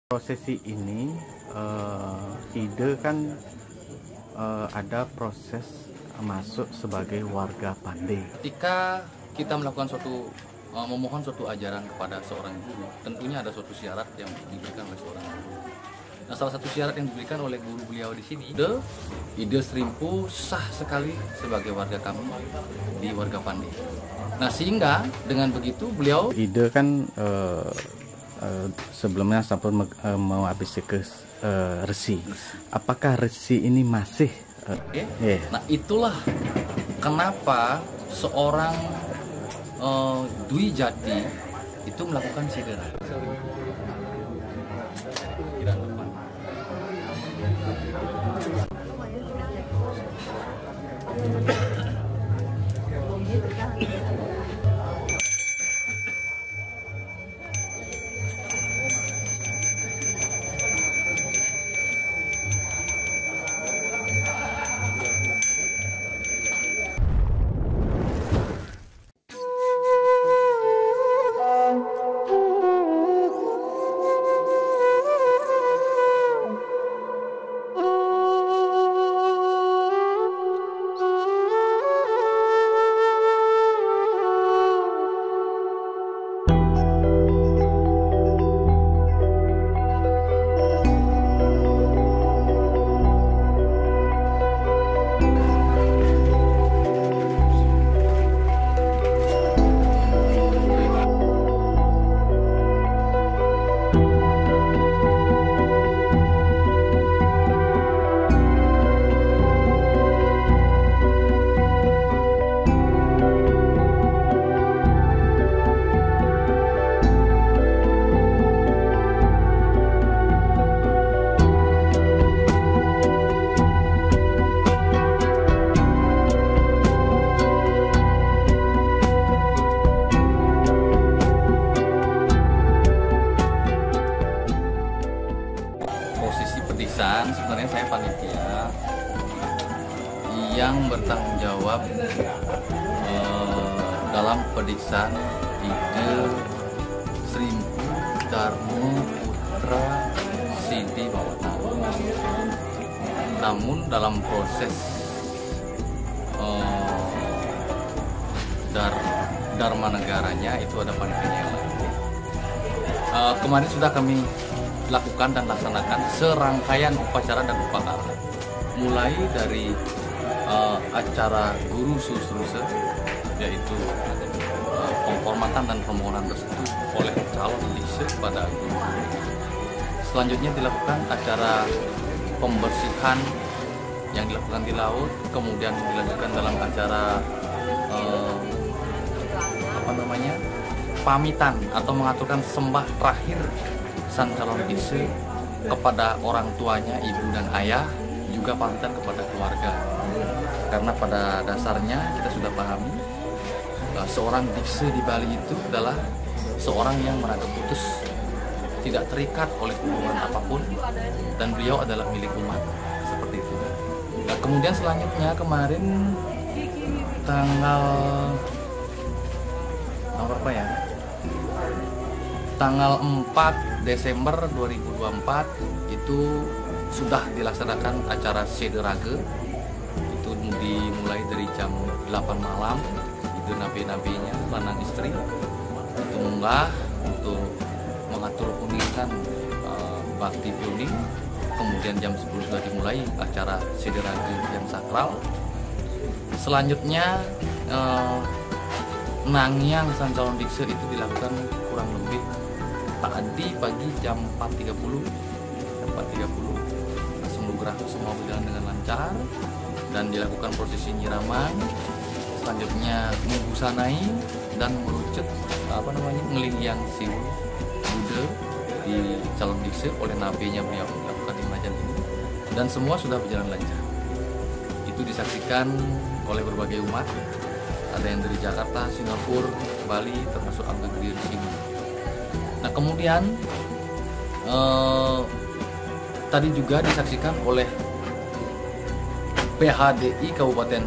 Prosesi ini ide kan ada proses masuk sebagai warga Pande. Ketika kita melakukan memohon suatu ajaran kepada seorang guru, tentunya ada suatu syarat yang diberikan oleh seorang guru. Nah, salah satu syarat yang diberikan oleh guru beliau di sini, ide Srimpu sah sekali sebagai warga kami di warga Pande. Nah, sehingga dengan begitu beliau Ide kan sebelumnya sampai mau habis ke resi. Apakah resi ini masih? Nah, itulah kenapa seorang Dwi Jati itu melakukan sidera. Sebenarnya saya panitia yang bertanggung jawab dalam pedisan ide Srimpu Darmo Putra Sidi Bawata. Namun dalam proses Dharma negaranya itu ada panitianya yang lain. Kemarin sudah kami lakukan dan laksanakan serangkaian upacara dan upacara, mulai dari acara guru susruse, yaitu penghormatan dan permohonan restu oleh calon dikse pada guru. Selanjutnya dilakukan acara pembersihan yang dilakukan di laut, kemudian dilanjutkan dalam acara pamitan atau mengaturkan sembah terakhir sang calon dikse kepada orang tuanya, ibu dan ayah, juga pamitan kepada keluarga. Karena pada dasarnya kita sudah pahami seorang dikse di Bali itu adalah seorang yang merasa putus, tidak terikat oleh hubungan apapun, dan beliau adalah milik umat, seperti itu. Nah, kemudian selanjutnya kemarin tanggal 4 Desember 2024 itu sudah dilaksanakan acara Sederage. Itu dimulai dari jam 8 malam. Itu nabi-nabinya, lanang istri itu munggah untuk mengatur punikan bakti piuning. Kemudian jam 10 sudah dimulai acara Sederage yang sakral. Selanjutnya nangyang sang calon dikse itu dilakukan kurang lebih tadi pagi jam 4.30. Semoga semua berjalan dengan lancar dan dilakukan prosesi nyiraman. Selanjutnya membusanai dan merucut ngelingyang siwu Buddha di calon dikse oleh nabinya beliau dilakukan di Majan ini, dan semua sudah berjalan lancar. Itu disaksikan oleh berbagai umat. Ada yang dari Jakarta, Singapura, Bali, termasuk Angga Gede di sini. Nah, kemudian tadi juga disaksikan oleh PHDI Kabupaten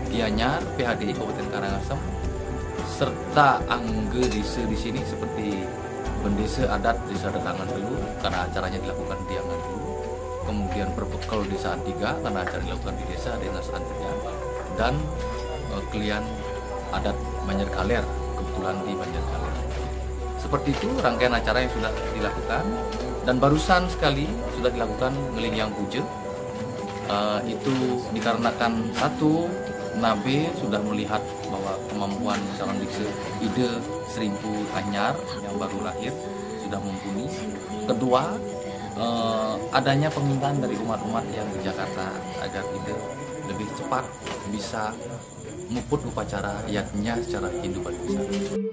Gianyar, PHDI Kabupaten Karangasem, serta angge di sini seperti pendesa adat desa Dedangan dulu karena acaranya dilakukan di Angan dulu. Kemudian berbekal desa Antiga karena acara dilakukan di desa Antiga, dan klien adat Banjar Kaler kebetulan di Banjar Kaler. Seperti itu rangkaian acara yang sudah dilakukan, dan barusan sekali sudah dilakukan Ngelinyang Puja. Itu dikarenakan satu, Nabe sudah melihat bahwa kemampuan calon biksu ide Seribu Anyar yang baru lahir sudah mumpuni. Kedua, adanya permintaan dari umat-umat yang di Jakarta agar ide lebih cepat bisa muput upacara yaknya secara Hindu pariwisata.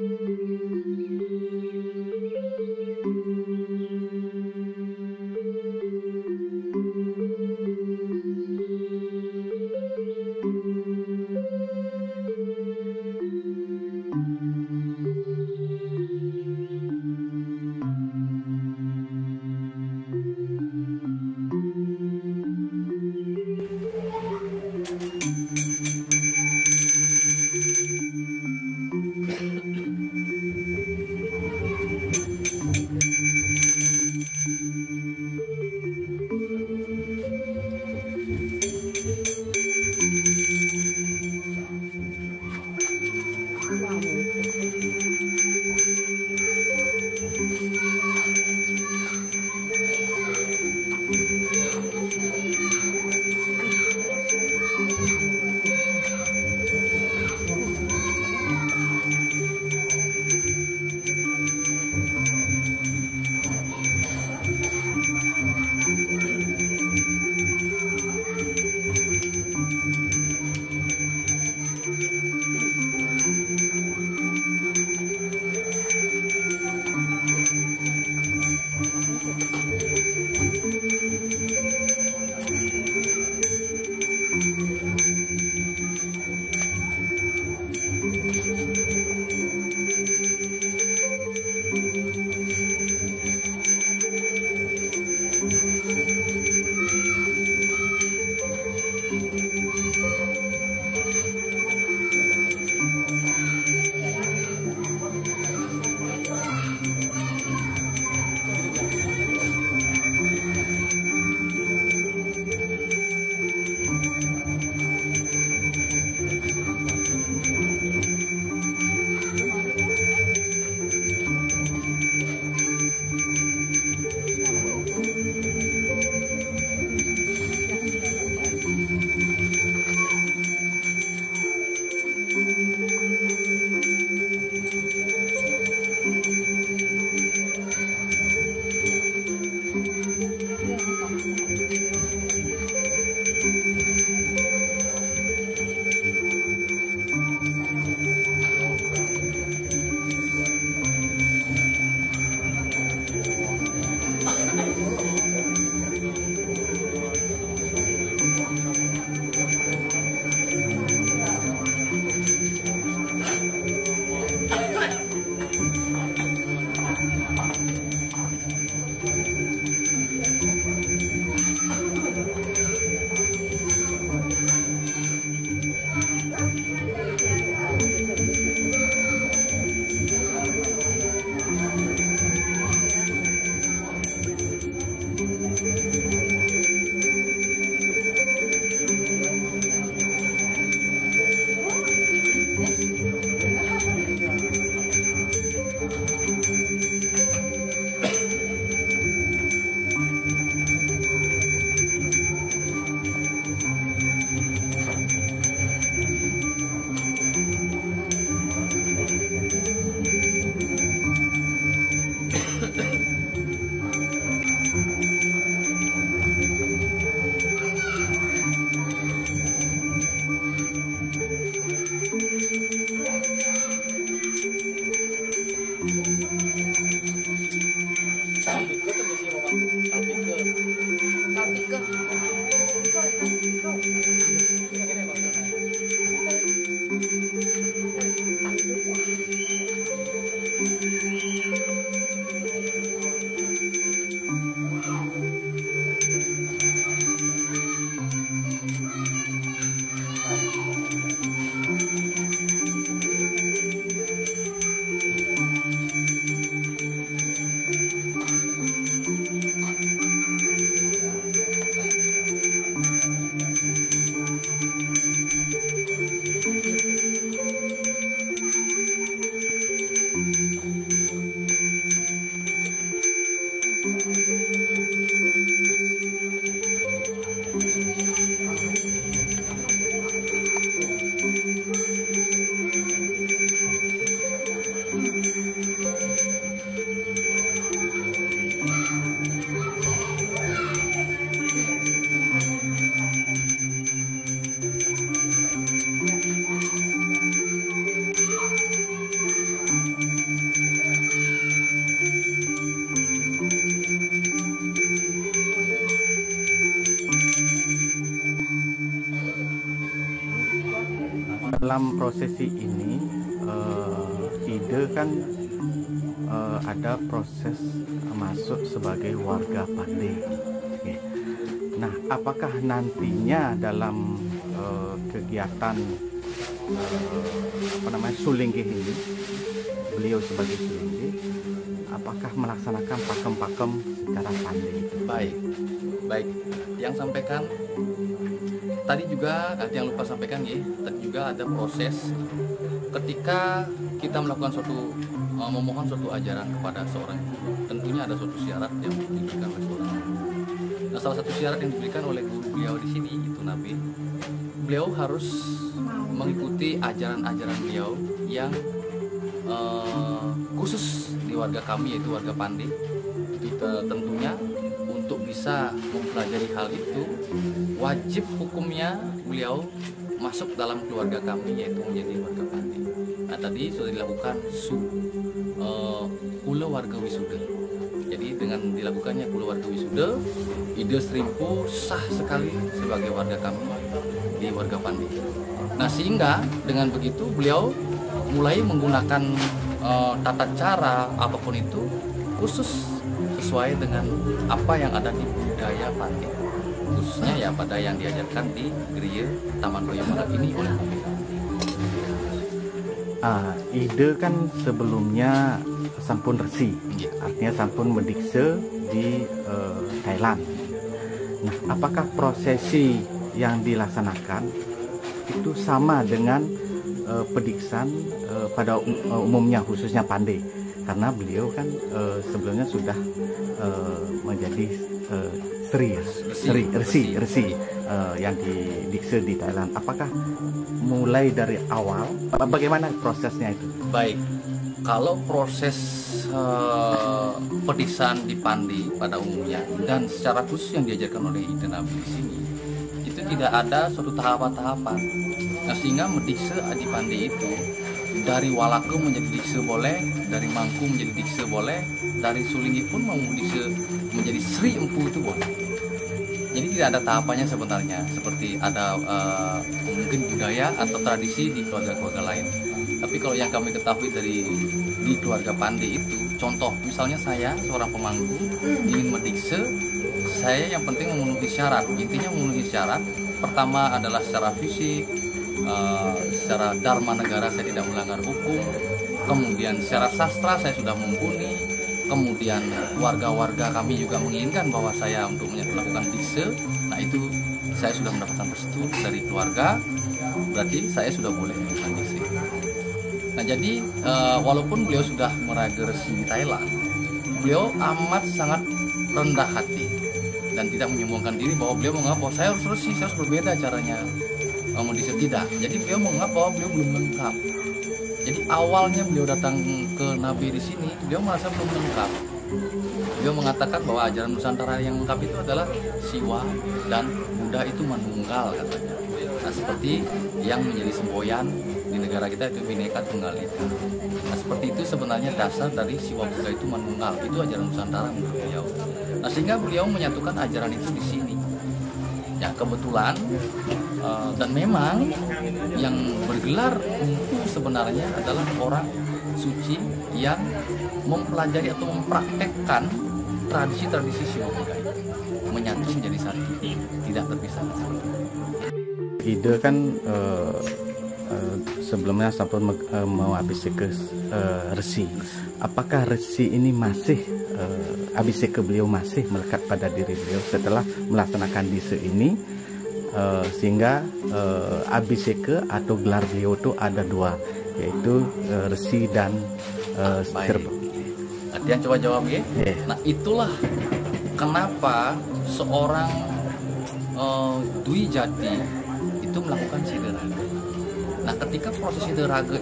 dalam prosesi ini ide kan ada proses masuk sebagai warga Pande. Oke. Nah, apakah nantinya dalam kegiatan Sulinggih ini, beliau sebagai Sulinggih, apakah melaksanakan pakem-pakem secara Pande itu? Baik. Yang sampaikan tadi juga ada yang lupa sampaikan ya. Tadi juga ada proses ketika kita melakukan memohon suatu ajaran kepada seorang guru. Tentunya ada suatu syarat yang diberikan oleh seorang guru. Nah, salah satu syarat yang diberikan oleh guru beliau di sini itu Nabi, beliau harus mengikuti ajaran-ajaran beliau yang khusus di warga kami, yaitu warga Pande. Itu tentunya untuk bisa mempelajari hal itu wajib hukumnya beliau masuk dalam keluarga kami, yaitu menjadi warga Pande. Nah, tadi sudah dilakukan kula warga wisuda. Jadi dengan dilakukannya kula warga wisuda, ide Srimpu sah sekali sebagai warga kami di warga Pande. Nah, sehingga dengan begitu beliau mulai menggunakan tata cara apapun itu khusus sesuai dengan apa yang ada di budaya Pande, khususnya ya pada yang diajarkan di Gereja Taman Royomara ini oleh beliau. Ide kan sebelumnya sampun resi, artinya sampun mendikse di Thailand. Nah, apakah prosesi yang dilaksanakan itu sama dengan pediksaan pada umumnya, khususnya Pande? Karena beliau kan sebelumnya sudah menjadi resi yang didikse di Thailand. Apakah mulai dari awal, bagaimana prosesnya itu? Baik, kalau proses pediksaan di Pande pada umumnya dan secara khusus yang diajarkan oleh Ide Nabi di sini, itu tidak ada suatu tahapan-tahapan. Nah, sehingga mendikse di Pande itu dari Walaku menjadi dikse boleh, dari Mangku menjadi dikse boleh, dari Sulinggih pun mau dikse menjadi Sri Empu itu boleh. Jadi tidak ada tahapannya sebenarnya, seperti ada mungkin budaya atau tradisi di keluarga-keluarga lain. Tapi kalau yang kami ketahui di keluarga Pande itu, contoh misalnya saya seorang pemangku ingin mendikse, saya yang penting memenuhi syarat. Intinya memenuhi syarat pertama adalah secara fisik, secara dharma negara saya tidak melanggar hukum, kemudian secara sastra saya sudah mumpuni, kemudian warga-warga kami juga menginginkan bahwa saya untuk melakukan dikse. Nah, itu saya sudah mendapatkan restu dari keluarga, berarti saya sudah boleh melakukan dikse. Nah, jadi walaupun beliau sudah meraga resi di Thailand, beliau amat sangat rendah hati dan tidak menyombongkan diri bahwa beliau menganggap bahwa saya harus resi, saya harus berbeda caranya mendikse. Tidak. Jadi beliau menganggap bahwa beliau belum lengkap. Jadi awalnya beliau datang ke Nabi di sini, beliau merasa belum lengkap. Beliau mengatakan bahwa ajaran Nusantara yang lengkap itu adalah Siwa dan Buddha itu manunggal katanya. Nah, seperti yang menjadi semboyan di negara kita itu Bhinneka Tunggal Ika. Nah, seperti itu sebenarnya dasar dari Siwa Buddha itu manunggal. Itu ajaran Nusantara menurut beliau. Nah, sehingga beliau menyatukan ajaran itu di sini. Ya, kebetulan dan memang yang bergelar Empu sebenarnya adalah orang suci yang mempelajari atau mempraktekkan tradisi-tradisi Siwa Buddha itu, menyatu menjadi satu, tidak terpisah. Ide kan sebelumnya sampun mau abiseke resi. Apakah resi ini masih abiseke beliau masih melekat pada diri beliau setelah melaksanakan dikse ini, sehingga abiseke atau gelar beliau itu ada dua, yaitu resi dan serba. Artinya coba jawab ya. Nah, itulah kenapa seorang Dwi Jati itu melakukan sideraga. Nah, ketika proses sideraga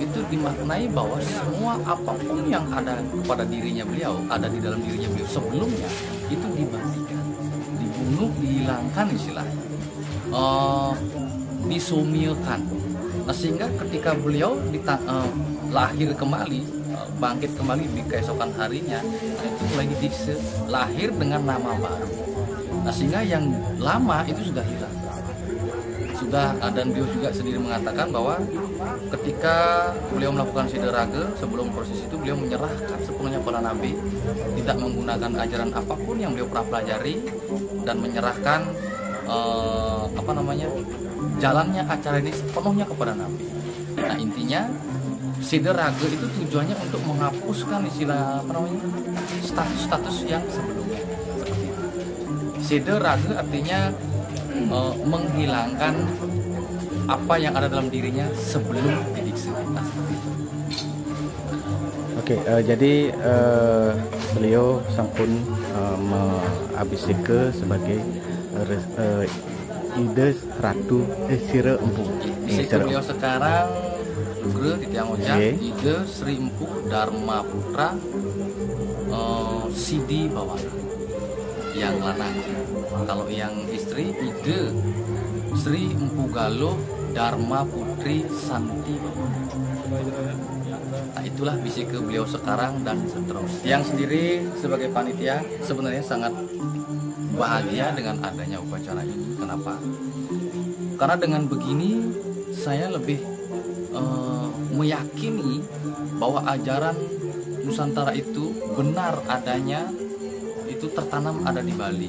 itu dimaknai bahwa semua apapun yang ada pada dirinya beliau, ada di dalam dirinya beliau sebelumnya, itu dibangkitkan, dibunuh, dihilangkan istilahnya, disumilkan. Nah, sehingga ketika beliau lahir kembali, bangkit kembali di keesokan harinya, itu mulai didikse, lahir dengan nama baru. Nah, sehingga yang lama itu sudah hilang. sudah, dan beliau juga sendiri mengatakan bahwa ketika beliau melakukan siderage, sebelum proses itu beliau menyerahkan sepenuhnya pada Nabi, tidak menggunakan ajaran apapun yang beliau pernah pelajari, dan menyerahkan jalannya acara ini sepenuhnya kepada Nabi. Nah, intinya siderage itu tujuannya untuk menghapuskan istilah status-status yang sebelumnya. Seperti itu. Siderage artinya menghilangkan apa yang ada dalam dirinya sebelum didiksi. Nah, seperti itu. Oke, jadi beliau sampun mengabisike sebagai ide Ratu Sire Empu. Di beliau sekarang Guru di Tiang Ojang, ide Sri Empu Dharma Putra Sidi Bawana yang lanang. Kalau yang istri ide Sri Empu Galuh Dharma Putri Santi Bawana. Nah, itulah visi ke beliau sekarang dan seterusnya. Yang sendiri sebagai panitia sebenarnya sangat bahagia dengan adanya upacara ini. Kenapa? Karena dengan begini saya lebih meyakini bahwa ajaran Nusantara itu benar adanya, itu tertanam ada di Bali.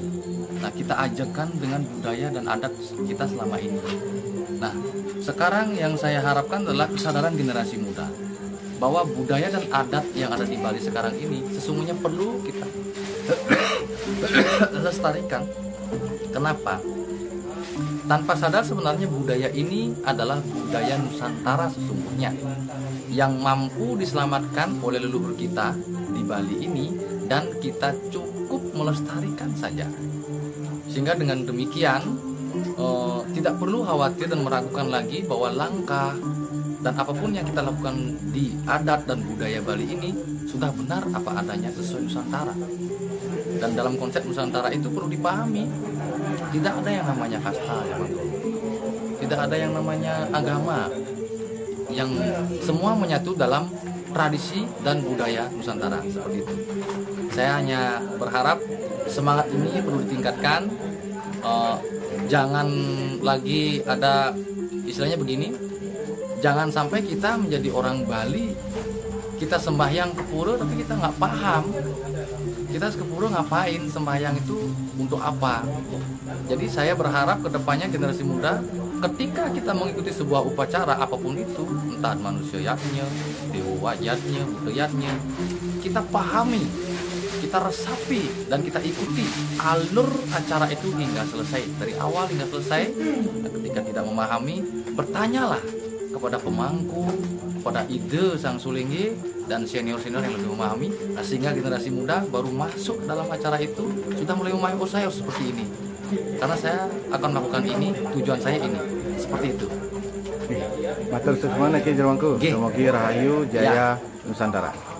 Nah, kita ajakkan dengan budaya dan adat kita selama ini. Nah, sekarang yang saya harapkan adalah kesadaran generasi muda bahwa budaya dan adat yang ada di Bali sekarang ini sesungguhnya perlu kita lestarikan. Kenapa? Tanpa sadar sebenarnya budaya ini adalah budaya Nusantara sesungguhnya yang mampu diselamatkan oleh leluhur kita di Bali ini, dan kita cukup melestarikan saja. Sehingga dengan demikian tidak perlu khawatir dan meragukan lagi bahwa langkah dan apapun yang kita lakukan di adat dan budaya Bali ini sudah benar apa adanya sesuai Nusantara. Dan dalam konsep Nusantara itu perlu dipahami, tidak ada yang namanya kasta, tidak ada yang namanya agama, yang semua menyatu dalam tradisi dan budaya Nusantara seperti itu. Saya hanya berharap semangat ini perlu ditingkatkan. Jangan lagi ada istilahnya begini, jangan sampai kita menjadi orang Bali, kita sembahyang ke pura tapi kita nggak paham kita ke pura ngapain, sembahyang itu untuk apa. Jadi saya berharap kedepannya generasi muda ketika kita mengikuti sebuah upacara apapun itu, entah manusia yatnya, dewa yatnya, buddha yatnya, kita pahami, kita resapi dan kita ikuti alur acara itu hingga selesai, dari awal hingga selesai. Dan ketika tidak memahami, bertanyalah kepada pemangku, kepada ide sang sulinggi dan senior-senior yang lebih memahami. Nah, sehingga generasi muda baru masuk dalam acara itu sudah mulai memahami, oh saya harus seperti ini, karena saya akan melakukan ini, tujuan saya ini, seperti itu. Matur suwun Ki Jerwangku, semoga rahayu jaya Nusantara.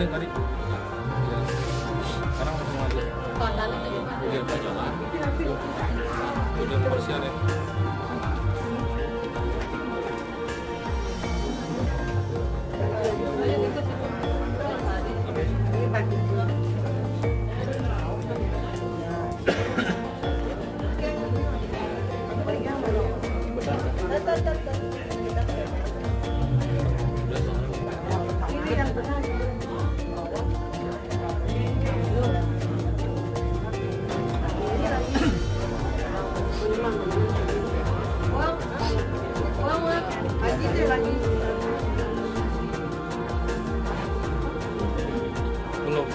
yang tadi. Ya. Sekarang langsung aja. Udah jalan. Udah persiapan ya. Belum.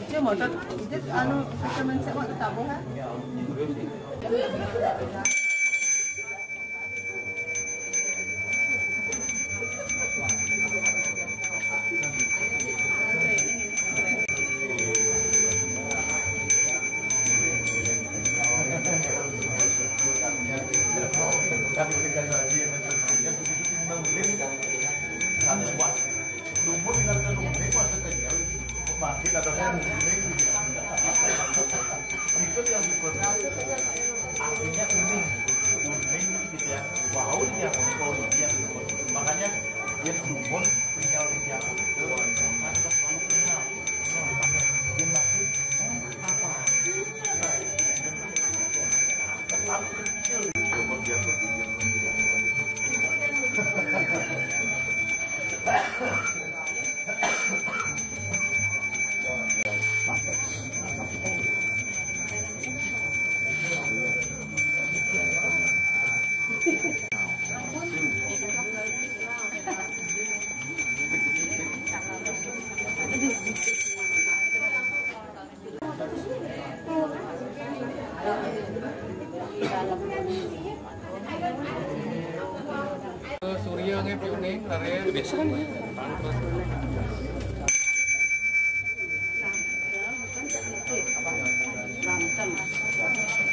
Dia mau tak, dia anu teman saya mau tabung ha? Itu yang artinya uning gitu ya. Wow, ini yang unik, makanya dia lumut sinyal di yang itu mantap kalau kenal. Dia masih apa? Tetap kecil coba dia berpikir. Surya ngepiuning, lare biasa kan. Ganteng.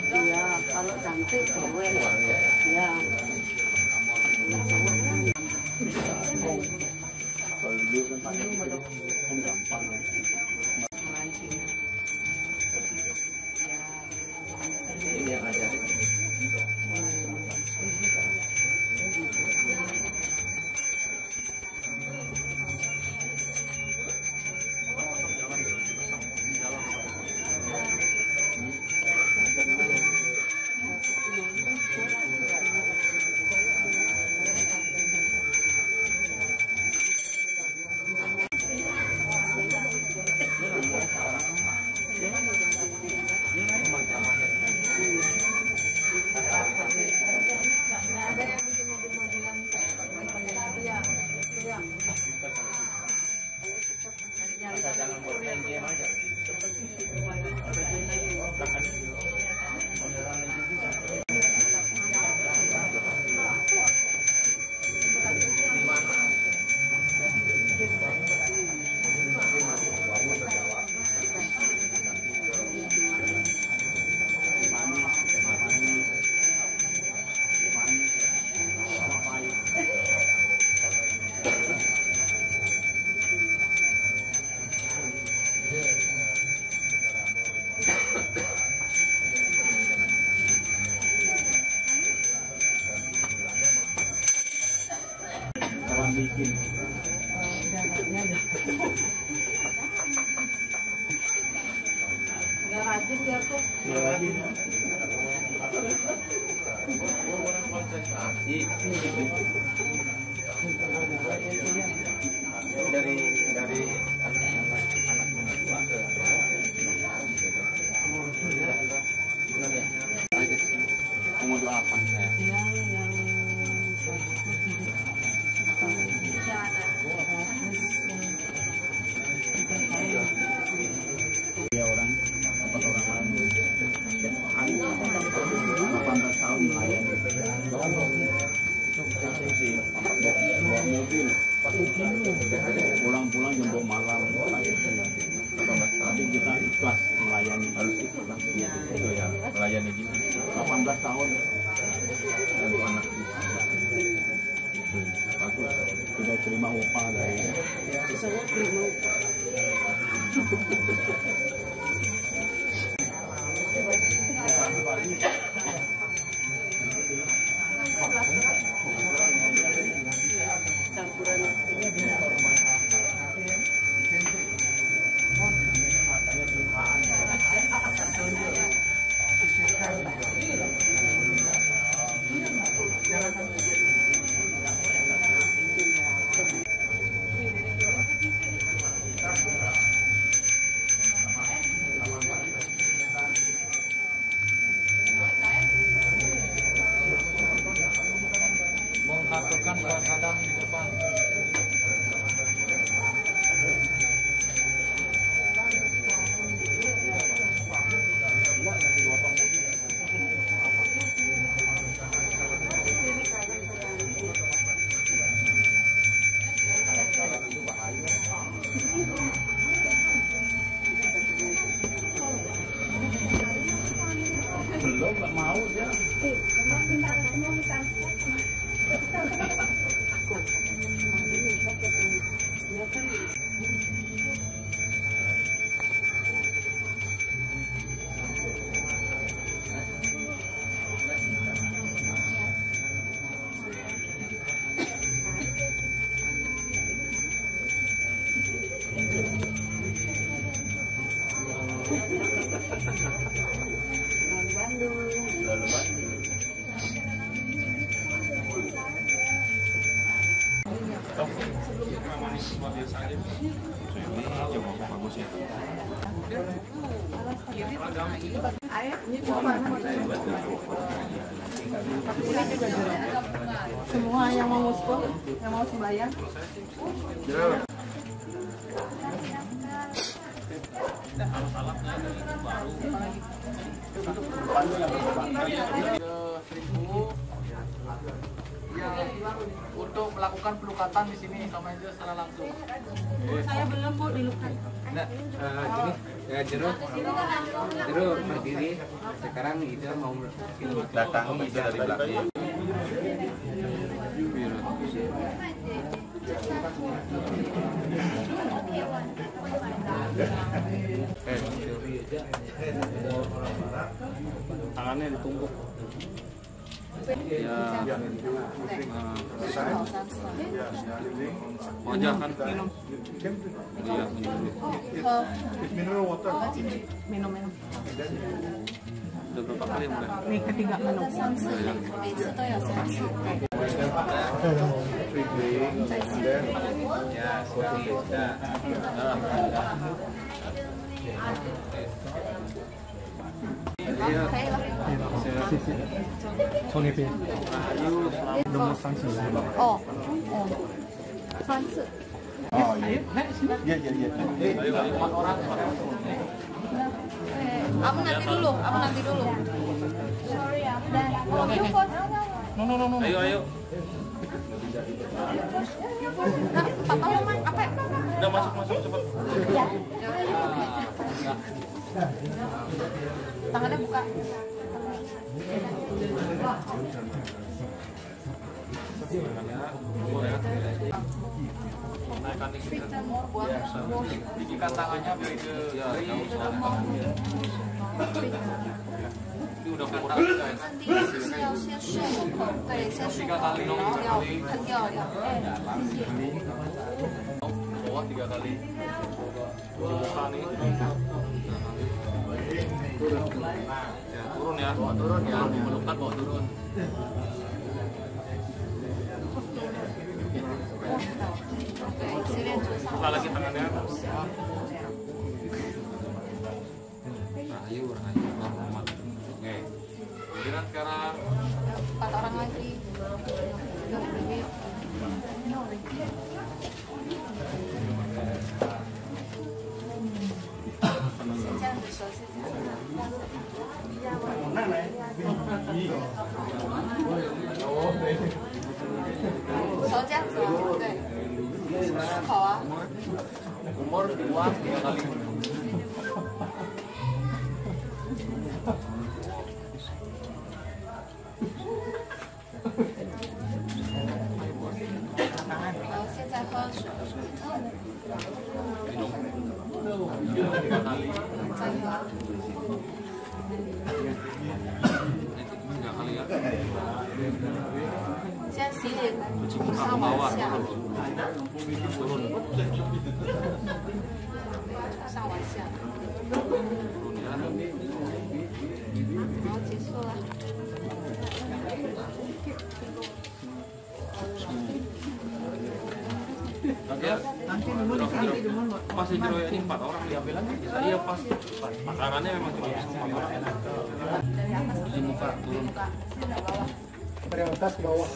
Iya, kalau cantik cewek. Iya. Kalau dulu kan pakai kan gampang ya. Ini yang ajarin. Nggak rajin dia tuh. Dari anak dua ke umur 28 saya. Dia orang apa orang lain 18 tahun melayani bawa mobil pulang-pulang jam 2 malam tapi kita ikhlas melayani, harus ikhlas itu ya melayani gini 18 tahun untuk anak bagus, tidak terima upah dari mengaturkan kadang di depan. belum nggak mau dia. Lalu Semua yang mau nguspul, yang mau sembahyang. Untuk melakukan pelukatan di sini sama aja secara langsung. Saya belum mau dilukat. Nah, gini, ya Jero berdiri. Sekarang itu mau datang itu dari belakang. Tangannya ditumpuk. Ya, Wajah kan minum. Iya, Minum. Udah berapa kali mulai? Ini ketiga minum. ya sudah. Oh, Sansu. oh iya, iya. Aku nanti dulu. Sorry ya. No. Ayo. Nah, papa lo main apa? Udah masuk cepat. Ya. Tangannya buka. Boleh. naikkan listrik kan tinggikan tangannya biar itu ini udah kurang guys 第一次是要先漱口，对，先漱口，然后要喷掉2遍。 bawah 3 kali buka nih ya, turun ya melukat bawa turun buka lagi tangannya rahayu oke giliran sekarang 4 orang lagi.手这样子哦，对，漱口啊。 umur 2 3 kali现在喝水， minum 3 kali 再喝。 3 kali ya 现在洗脸， cuci muka 上 ke bawah 往下， turun 上往下， turun ya 然后结束了。 nanti pas di Jero ini 4 orang diambil lagi bisa iya pas tangannya memang cuma bisa 4 orang cuci muka turun dari atas ke bawah.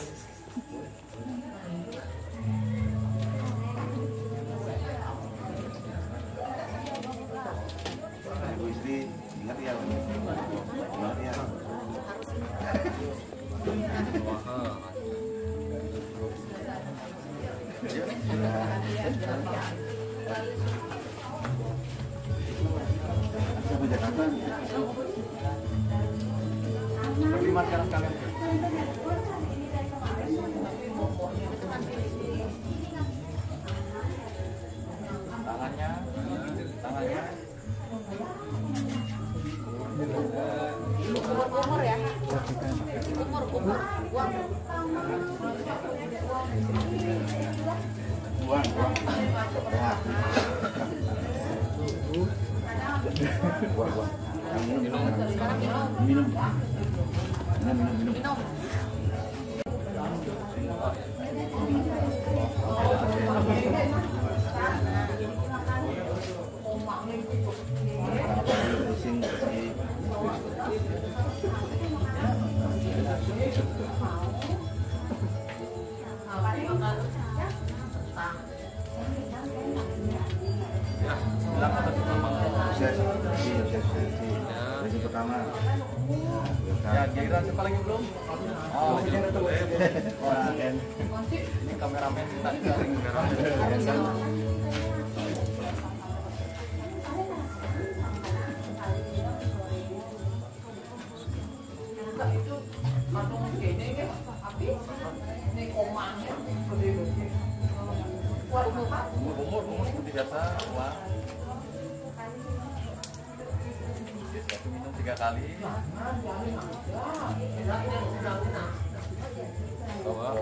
Ibu istri ingat ya, ingat ya. Berlima sekarang kalian. tangannya Umur ya, umur uang. Buang. Ya. Buang. Minum. Minum. ya bilang kata pertama Sesi pertama. ya giliran siapa lagi belum oh ini kameramen kita jaring umur seperti biasa uang minum 3 kali bawah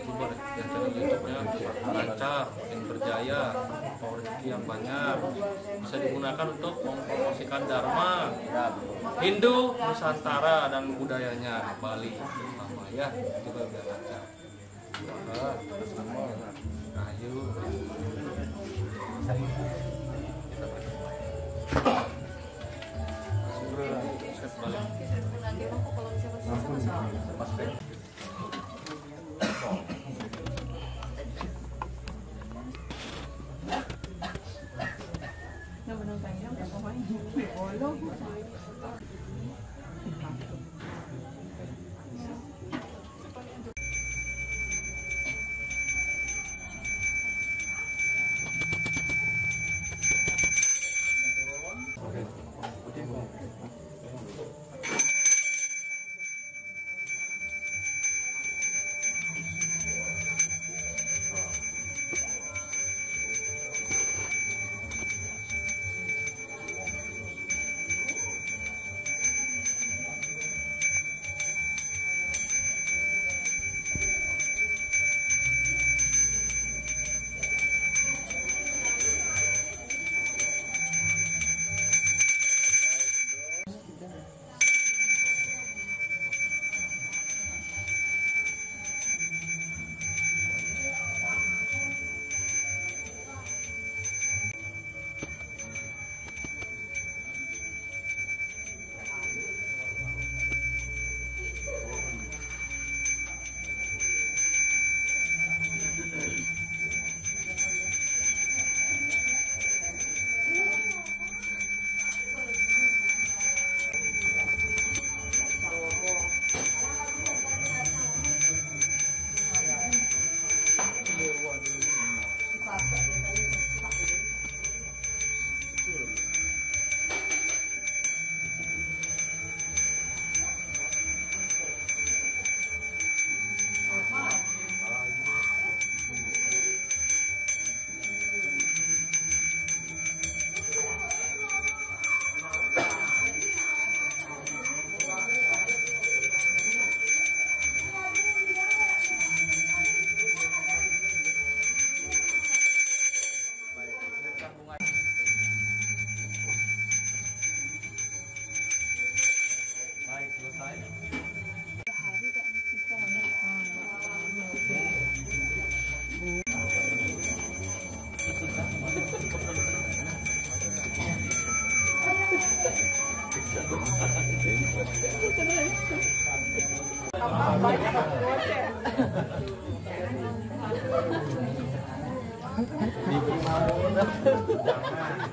sumber yang channel YouTube-nya lancar, makin berjaya, rezeki yang banyak, bisa digunakan untuk mempromosikan Dharma, Hindu, Nusantara dan budayanya Bali terutama ya, juga biar lancar. Terus semua rahayu.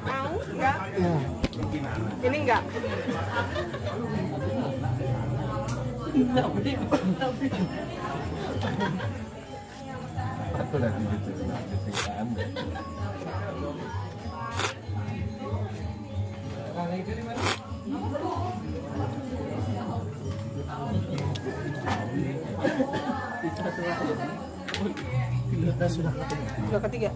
Mau enggak? Ini enggak? Aku lagi gitu, kan. Sudah. Sudah ketiga.